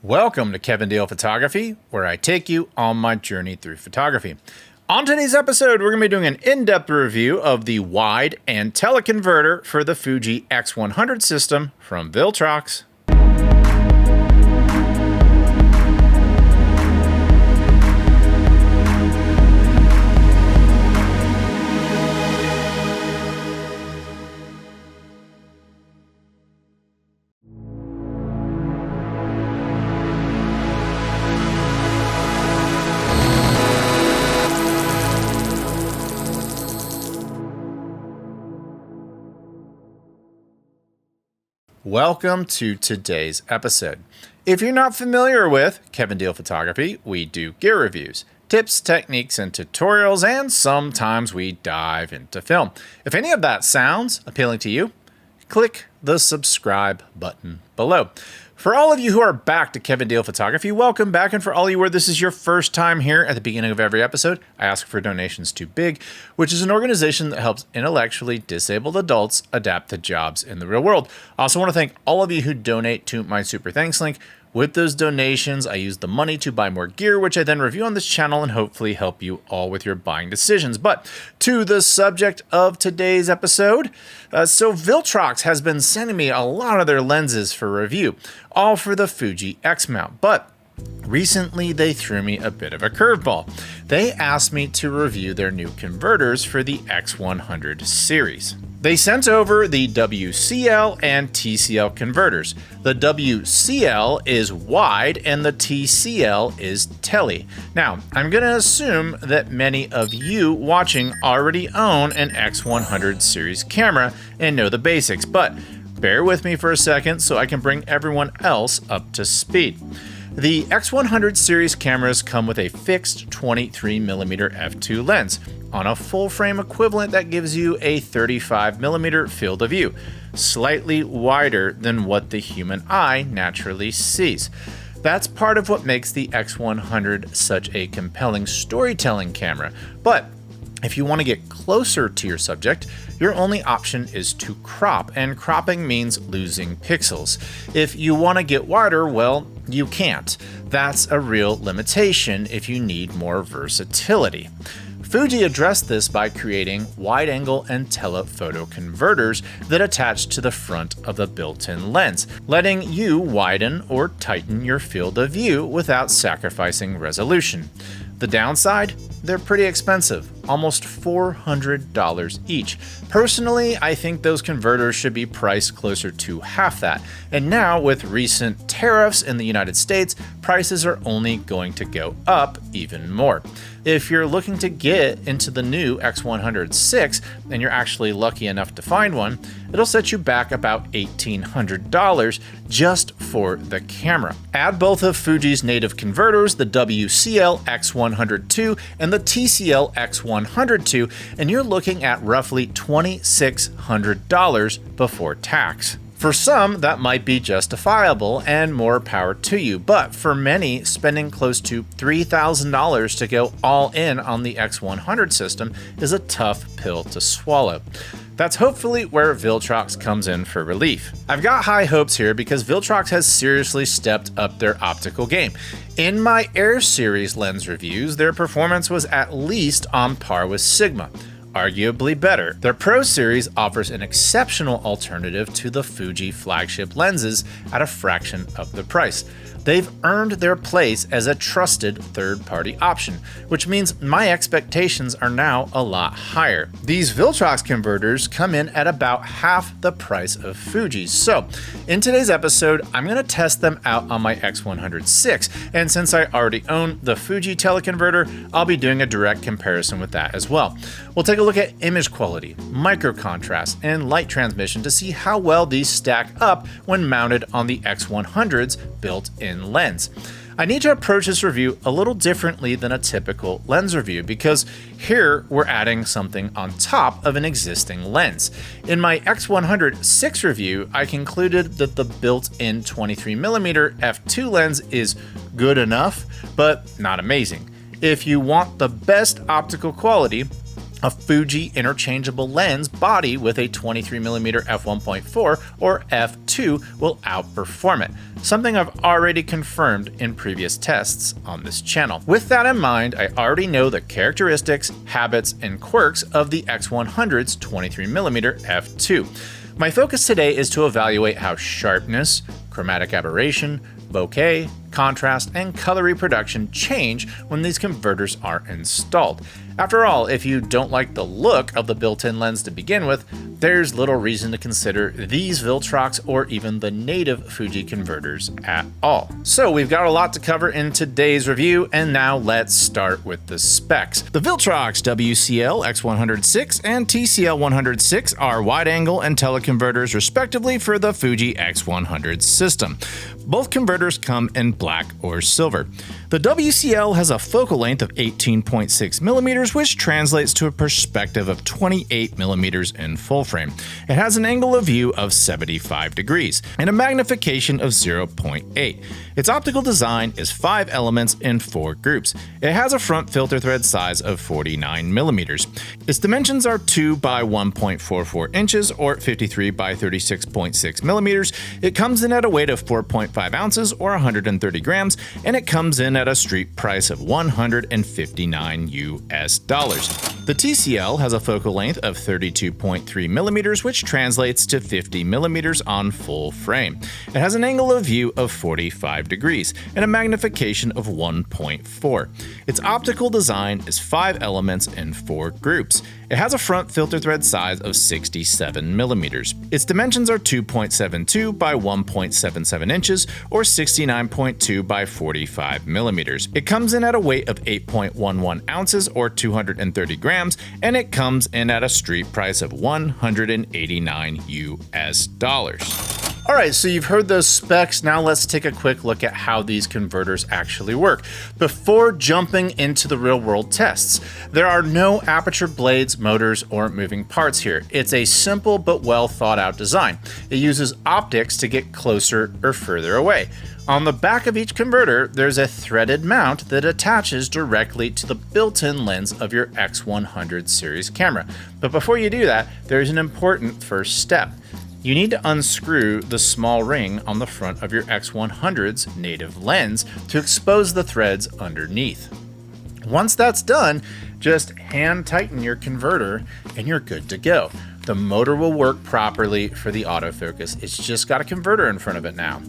Welcome to Kevin Dale Photography, where I take you on my journey through photography. On today's episode, we're going to be doing an in-depth review of the wide and teleconverter for the Fuji X100 system from Viltrox. Welcome to today's episode. If you're not familiar with Kevin Dale Photography, we do gear reviews, tips, techniques, and tutorials, and sometimes we dive into film. If any of that sounds appealing to you, click the subscribe button below. For all of you who are back to Kevin Dale Photography, welcome back. And for all of you where this is your first time here, at the beginning of every episode, I ask for donations to BIG, which is an organization that helps intellectually disabled adults adapt to jobs in the real world. I also want to thank all of you who donate to my Super Thanks link. With those donations, I use the money to buy more gear, which I then review on this channel and hopefully help you all with your buying decisions. But to the subject of today's episode, so Viltrox has been sending me a lot of their lenses for review, all for the Fuji X mount. But recently, they threw me a bit of a curveball. They asked me to review their new converters for the X100 series. They sent over the WCL and TCL converters. The WCL is wide and the TCL is tele. Now, I'm going to assume that many of you watching already own an X100 series camera and know the basics, but bear with me for a second so I can bring everyone else up to speed. The X100 series cameras come with a fixed 23mm f2 lens on a full frame equivalent that gives you a 35mm field of view, slightly wider than what the human eye naturally sees. That's part of what makes the X100 such a compelling storytelling camera. But if you want to get closer to your subject, your only option is to crop, and cropping means losing pixels. If you want to get wider, well, you can't. That's a real limitation if you need more versatility. Fuji addressed this by creating wide-angle and telephoto converters that attach to the front of the built-in lens, letting you widen or tighten your field of view without sacrificing resolution. The downside? They're pretty expensive, almost $400 each. Personally, I think those converters should be priced closer to half that. And now, with recent tariffs in the United States, prices are only going to go up even more. If you're looking to get into the new X100 6 and you're actually lucky enough to find one, it'll set you back about $1,800 just for the camera. Add both of Fuji's native converters, the WCL X100 II and the TCL X100 II, and you're looking at roughly $2,600 before tax. For some, that might be justifiable and more power to you, but for many, spending close to $3,000 to go all in on the X100 system is a tough pill to swallow. That's hopefully where Viltrox comes in for relief. I've got high hopes here because Viltrox has seriously stepped up their optical game. In my Air series lens reviews, their performance was at least on par with Sigma, arguably better. Their Pro series offers an exceptional alternative to the Fuji flagship lenses at a fraction of the price. They've earned their place as a trusted third-party option, which means my expectations are now a lot higher. These Viltrox converters come in at about half the price of Fuji's. So, in today's episode, I'm going to test them out on my X100 6, and since I already own the Fuji teleconverter, I'll be doing a direct comparison with that as well. We'll take a look at image quality, micro contrast, and light transmission to see how well these stack up when mounted on the X100's built-in lens. I need to approach this review a little differently than a typical lens review because here we're adding something on top of an existing lens. In my X100 6 review, I concluded that the built-in 23mm f2 lens is good enough, but not amazing. If you want the best optical quality, A Fuji interchangeable lens body with a 23mm f1.4 or f2 will outperform it, something I've already confirmed in previous tests on this channel. With that in mind, I already know the characteristics, habits, and quirks of the X100's 23mm f2. My focus today is to evaluate how sharpness, chromatic aberration, bokeh, contrast, and color reproduction change when these converters are installed. After all, if you don't like the look of the built-in lens to begin with, there's little reason to consider these Viltrox or even the native Fuji converters at all. So we've got a lot to cover in today's review, and now let's start with the specs. The Viltrox WCL X100 and TCL 106 are wide-angle and teleconverters respectively for the Fuji X100 system. Both converters come in black or silver. The WCL has a focal length of 18.6mm, which translates to a perspective of 28mm in full frame. It has an angle of view of 75 degrees and a magnification of 0.8. Its optical design is 5 elements in 4 groups. It has a front filter thread size of 49mm. Its dimensions are 2 by 1.44 inches or 53 by 36.6mm. It comes in at a weight of 4.5 ounces or 130 grams, and it comes in at a street price of $159 US. The TCL has a focal length of 32.3mm, which translates to 50mm on full frame. It has an angle of view of 45 degrees and a magnification of 1.4. Its optical design is 5 elements in 4 groups. It has a front filter thread size of 67mm. Its dimensions are 2.72 by 1.77 inches or 69.2 by 45mm. It comes in at a weight of 8.11 ounces or 230 grams, and it comes in at a street price of $189 US. Alright, so you've heard those specs. Now let's take a quick look at how these converters actually work. Before jumping into the real-world tests, there are no aperture blades, motors, or moving parts here. It's a simple but well-thought-out design. It uses optics to get closer or further away. On the back of each converter, there's a threaded mount that attaches directly to the built-in lens of your X100 series camera. But before you do that, there's an important first step. You need to unscrew the small ring on the front of your X100's native lens to expose the threads underneath. Once that's done, just hand tighten your converter and you're good to go. The motor will work properly for the autofocus. It's just got a converter in front of it now.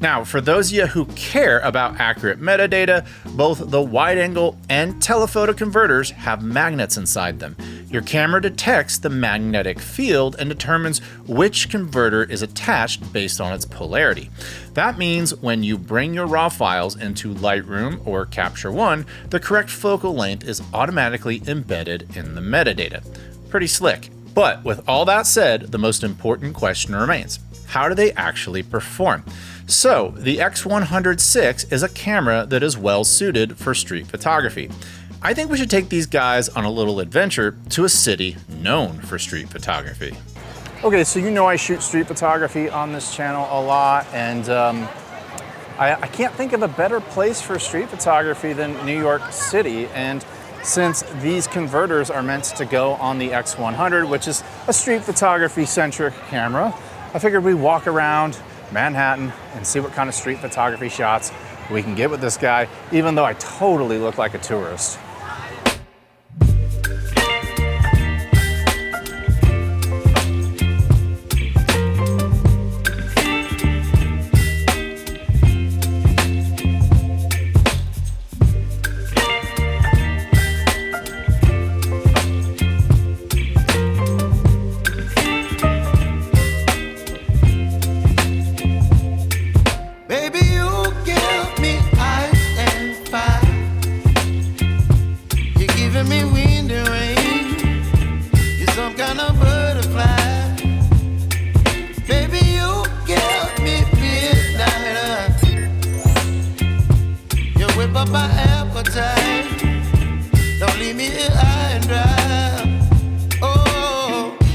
Now, for those of you who care about accurate metadata, both the wide-angle and telephoto converters have magnets inside them. Your camera detects the magnetic field and determines which converter is attached based on its polarity. That means when you bring your raw files into Lightroom or Capture One, the correct focal length is automatically embedded in the metadata. Pretty slick. But with all that said, the most important question remains. How do they actually perform? So, the X100 is a camera that is well suited for street photography. I think we should take these guys on a little adventure to a city known for street photography. Okay, so you know I shoot street photography on this channel a lot, and I can't think of a better place for street photography than New York City. And since these converters are meant to go on the X100, which is a street photography centric camera, I figured we'd walk around Manhattan and see what kind of street photography shots we can get with this guy, even though I totally look like a tourist.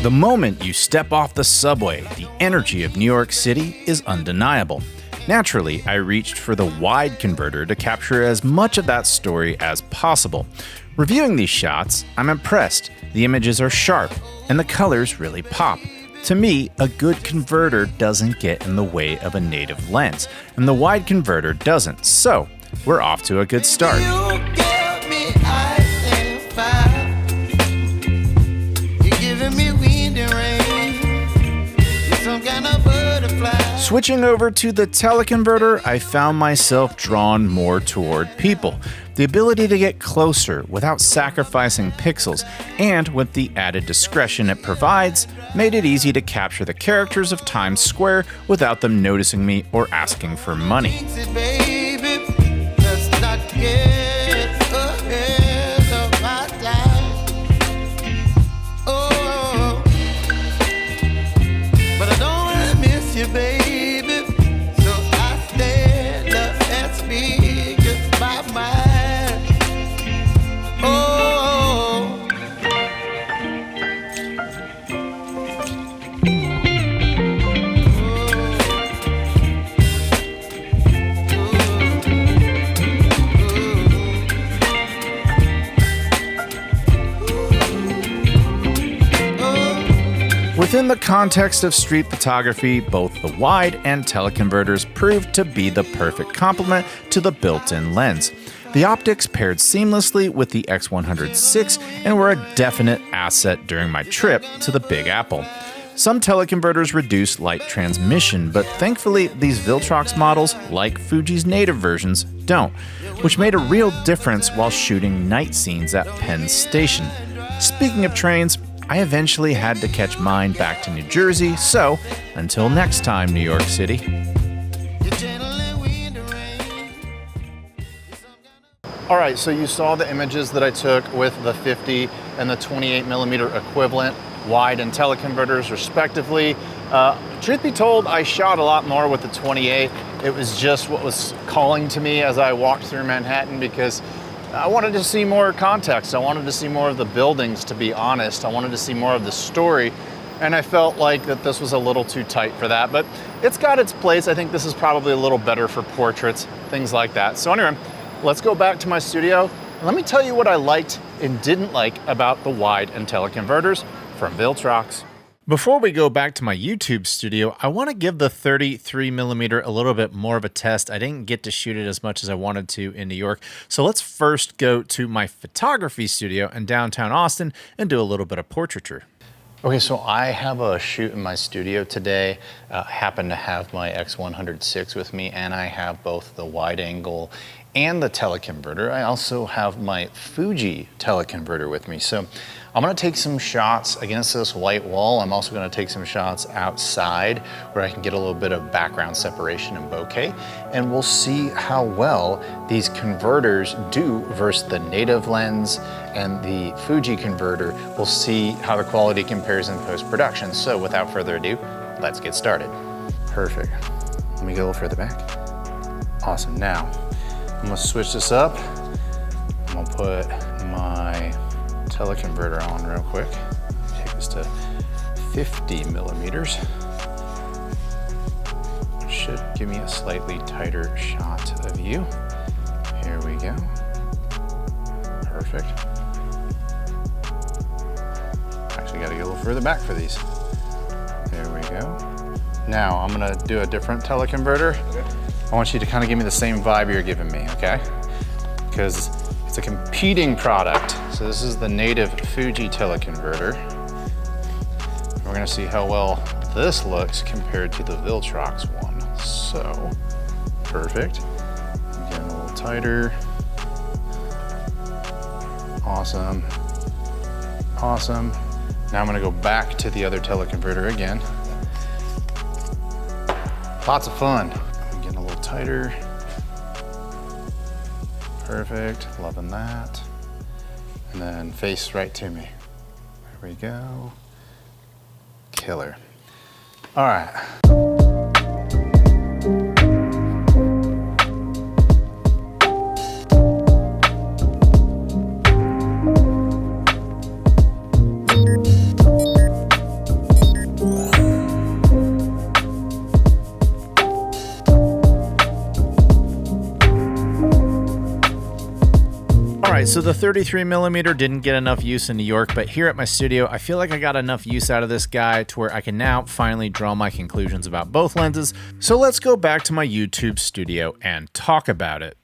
The moment you step off the subway, the energy of New York City is undeniable. Naturally, I reached for the wide converter to capture as much of that story as possible. Reviewing these shots, I'm impressed. The images are sharp, and the colors really pop. To me, a good converter doesn't get in the way of a native lens, and the wide converter doesn't, so we're off to a good start. Switching over to the teleconverter, I found myself drawn more toward people. The ability to get closer without sacrificing pixels, and with the added discretion it provides, made it easy to capture the characters of Times Square without them noticing me or asking for money. Within the context of street photography, both the wide and teleconverters proved to be the perfect complement to the built-in lens. The optics paired seamlessly with the X100 and were a definite asset during my trip to the Big Apple. Some teleconverters reduce light transmission, but thankfully these Viltrox models, like Fuji's native versions, don't, which made a real difference while shooting night scenes at Penn Station. Speaking of trains, I eventually had to catch mine back to New Jersey, so until next time, New York City. All right, so you saw the images that I took with the 50 and the 28mm equivalent wide and teleconverters respectively. Truth be told, I shot a lot more with the 28. It was just what was calling to me as I walked through Manhattan because I wanted to see more context. I wanted to see more of the buildings, to be honest. I wanted to see more of the story, and I felt like that this was a little too tight for that, but it's got its place. I think this is probably a little better for portraits, things like that. So anyway, let's go back to my studio. And let me tell you what I liked and didn't like about the wide and teleconverters from Viltrox. Before we go back to my YouTube studio, I want to give the 33mm a little bit more of a test. I didn't get to shoot it as much as I wanted to in New York. So let's first go to my photography studio in downtown Austin and do a little bit of portraiture. Okay, so I have a shoot in my studio today. I happen to have my X100 with me, and I have both the wide angle and the teleconverter. I also have my Fuji teleconverter with me. So I'm gonna take some shots against this white wall. I'm also gonna take some shots outside where I can get a little bit of background separation and bokeh, and we'll see how well these converters do versus the native lens and the Fuji converter. We'll see how the quality compares in post-production. So without further ado, let's get started. Perfect. Let me go a little further back. Awesome. Now, I'm gonna switch this up. I'm gonna put my teleconverter on real quick. Take this to 50mm. Should give me a slightly tighter shot of you. Here we go. Perfect. Actually gotta go a little further back for these. There we go. Now I'm gonna do a different teleconverter. Okay. I want you to kind of give me the same vibe you're giving me, okay? Because it's a competing product. So this is the native Fuji teleconverter. We're gonna see how well this looks compared to the Viltrox one. So, perfect. Getting a little tighter. Awesome. Awesome. Now I'm gonna go back to the other teleconverter again. Lots of fun. I'm getting a little tighter. Perfect, loving that. And then face right to me. There we go. Killer. All right. Alright, so the 33mm didn't get enough use in New York, but here at my studio, I feel like I got enough use out of this guy to where I can now finally draw my conclusions about both lenses. So let's go back to my YouTube studio and talk about it.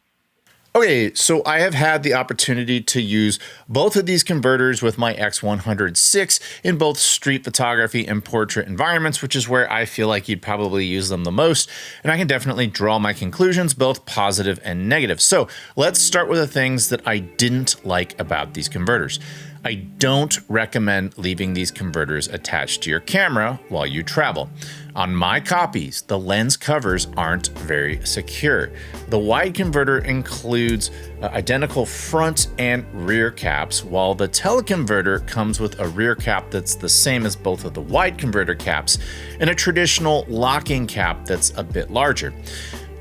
Okay, so I have had the opportunity to use both of these converters with my X100 in both street photography and portrait environments, which is where I feel like you'd probably use them the most. And I can definitely draw my conclusions, both positive and negative. So let's start with the things that I didn't like about these converters. I don't recommend leaving these converters attached to your camera while you travel. On my copies, the lens covers aren't very secure. The wide converter includes identical front and rear caps, while the teleconverter comes with a rear cap that's the same as both of the wide converter caps and a traditional locking cap that's a bit larger.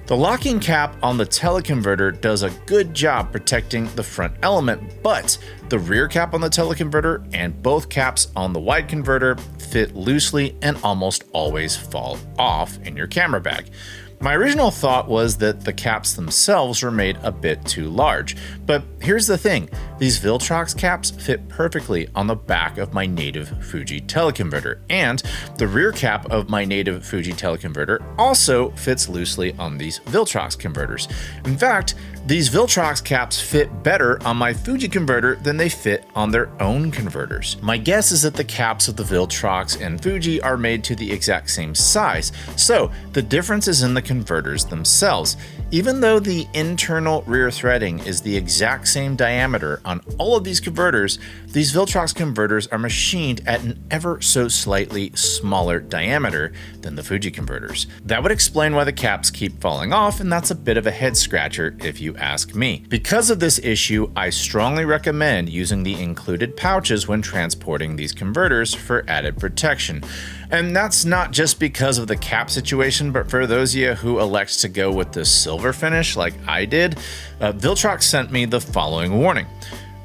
The locking cap on the teleconverter does a good job protecting the front element, but the rear cap on the teleconverter and both caps on the wide converter fit loosely and almost always fall off in your camera bag. My original thought was that the caps themselves were made a bit too large, but here's the thing, these Viltrox caps fit perfectly on the back of my native Fuji teleconverter, and the rear cap of my native Fuji teleconverter also fits loosely on these Viltrox converters. In fact, these Viltrox caps fit better on my Fuji converter than they fit on their own converters. My guess is that the caps of the Viltrox and Fuji are made to the exact same size, so the difference is in the converters themselves. Even though the internal rear threading is the exact same diameter on all of these converters, these Viltrox converters are machined at an ever so slightly smaller diameter than the Fuji converters. That would explain why the caps keep falling off, and that's a bit of a head scratcher if you ask me. Because of this issue, I strongly recommend using the included pouches when transporting these converters for added protection. And that's not just because of the cap situation, but for those of you who elect to go with the silver finish like I did, Viltrox sent me the following warning.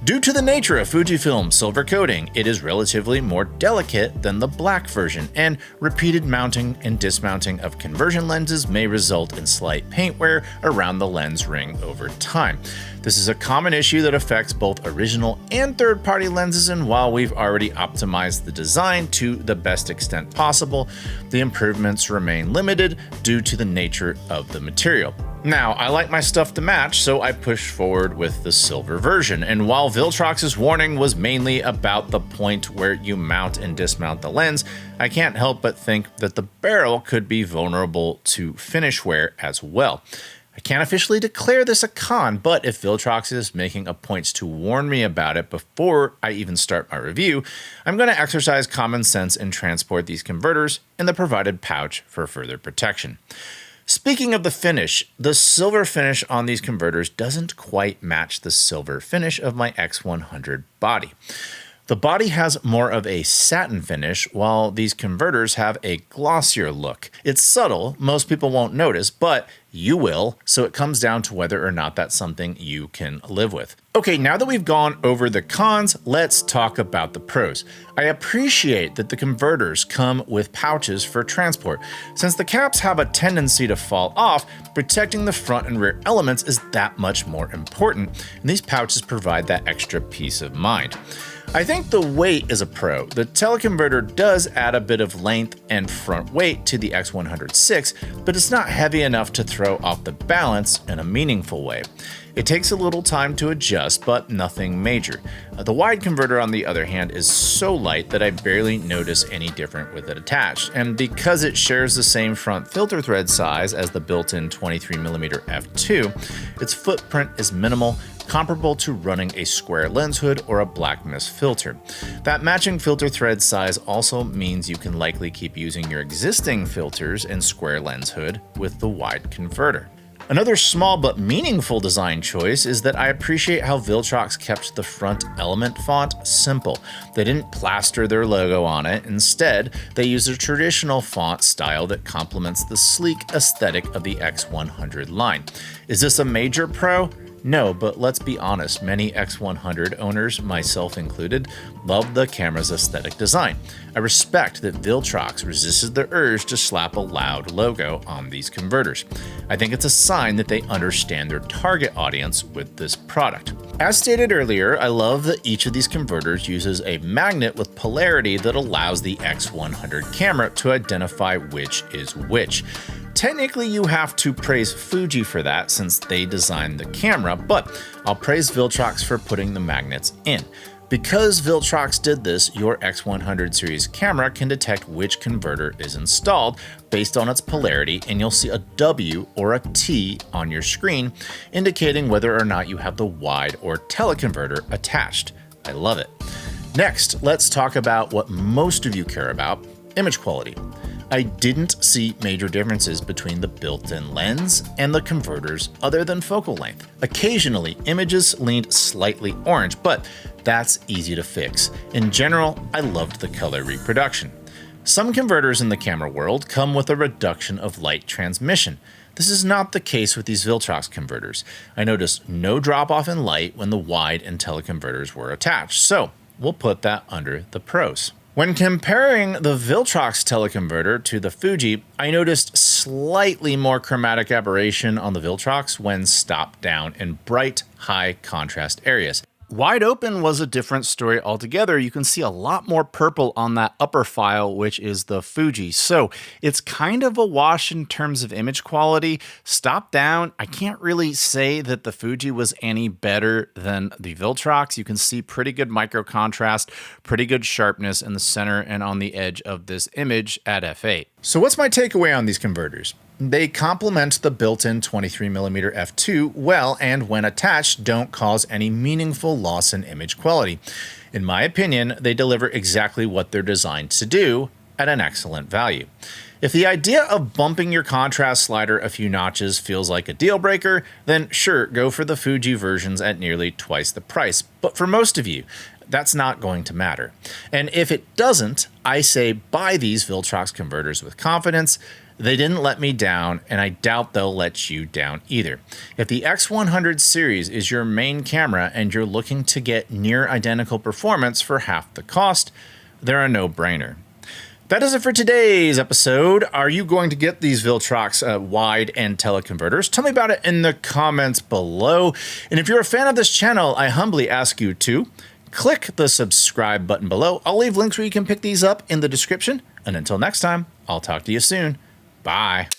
Due to the nature of Fujifilm silver coating, it is relatively more delicate than the black version, and repeated mounting and dismounting of conversion lenses may result in slight paint wear around the lens ring over time. This is a common issue that affects both original and third-party lenses, and while we've already optimized the design to the best extent possible, the improvements remain limited due to the nature of the material. Now, I like my stuff to match, so I pushed forward with the silver version, and while Viltrox's warning was mainly about the point where you mount and dismount the lens, I can't help but think that the barrel could be vulnerable to finish wear as well. I can't officially declare this a con, but if Viltrox is making a point to warn me about it before I even start my review, I'm going to exercise common sense and transport these converters in the provided pouch for further protection. Speaking of the finish, the silver finish on these converters doesn't quite match the silver finish of my X100 body. The body has more of a satin finish, while these converters have a glossier look. It's subtle, most people won't notice, but you will, so it comes down to whether or not that's something you can live with. Okay, now that we've gone over the cons, let's talk about the pros. I appreciate that the converters come with pouches for transport. Since the caps have a tendency to fall off, protecting the front and rear elements is that much more important, and these pouches provide that extra peace of mind. I think the weight is a pro. The teleconverter does add a bit of length and front weight to the X100, but it's not heavy enough to throw off the balance in a meaningful way. It takes a little time to adjust, but nothing major. The wide converter, on the other hand, is so light that I barely notice any different with it attached. And because it shares the same front filter thread size as the built-in 23mm f2, its footprint is minimal, comparable to running a square lens hood or a black mist filter. That matching filter thread size also means you can likely keep using your existing filters and square lens hood with the wide converter. Another small but meaningful design choice is that I appreciate how Viltrox kept the front element font simple. They didn't plaster their logo on it. Instead, they used a traditional font style that complements the sleek aesthetic of the X100 line. Is this a major pro? No, but let's be honest, many X100 owners, myself included, love the camera's aesthetic design. I respect that Viltrox resisted the urge to slap a loud logo on these converters. I think it's a sign that they understand their target audience with this product. As stated earlier, I love that each of these converters uses a magnet with polarity that allows the X100 camera to identify which is which. Technically, you have to praise Fuji for that since they designed the camera, but I'll praise Viltrox for putting the magnets in. Because Viltrox did this, your X100 series camera can detect which converter is installed based on its polarity, and you'll see a W or a T on your screen, indicating whether or not you have the wide or teleconverter attached. I love it. Next, let's talk about what most of you care about, image quality. I didn't see major differences between the built-in lens and the converters other than focal length. Occasionally, images leaned slightly orange, but that's easy to fix. In general, I loved the color reproduction. Some converters in the camera world come with a reduction of light transmission. This is not the case with these Viltrox converters. I noticed no drop-off in light when the wide and teleconverters were attached, so we'll put that under the pros. When comparing the Viltrox teleconverter to the Fuji, I noticed slightly more chromatic aberration on the Viltrox when stopped down in bright, high contrast areas. Wide open was a different story altogether. You can see a lot more purple on that upper file, which is the Fuji. So it's kind of a wash in terms of image quality. Stop down, I can't really say that the Fuji was any better than the Viltrox. You can see pretty good micro contrast, pretty good sharpness in the center and on the edge of this image at f8. So what's my takeaway on these converters? They complement the built-in 23mm f2 well, and when attached, don't cause any meaningful loss in image quality. In my opinion, they deliver exactly what they're designed to do at an excellent value. If the idea of bumping your contrast slider a few notches feels like a deal breaker, then sure, go for the Fuji versions at nearly twice the price. But for most of you, that's not going to matter. And if it doesn't, I say buy these Viltrox converters with confidence. They didn't let me down, and I doubt they'll let you down either. If the X100 series is your main camera and you're looking to get near identical performance for half the cost, they're a no-brainer. That does it for today's episode. Are you going to get these Viltrox wide and teleconverters? Tell me about it in the comments below. And if you're a fan of this channel, I humbly ask you to click the subscribe button below. I'll leave links where you can pick these up in the description. And until next time, I'll talk to you soon. Bye.